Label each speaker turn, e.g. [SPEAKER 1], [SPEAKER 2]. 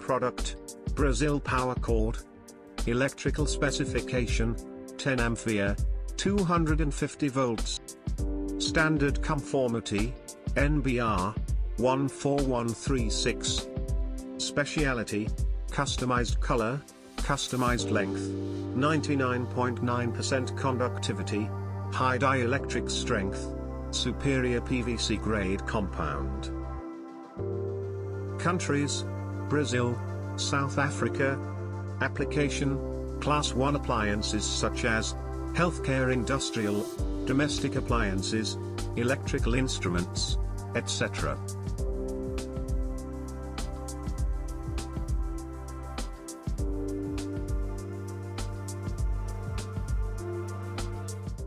[SPEAKER 1] product, Brazil power cord. Electrical specification, 10 ampere, 250 volts. Standard conformity, NBR, 14136. Speciality, customized color, customized length, 99.9% conductivity, high dielectric strength, superior PVC grade compound. Countries, Brazil, South Africa. Application, Class 1 appliances such as healthcare, industrial, domestic appliances, electrical instruments, etc.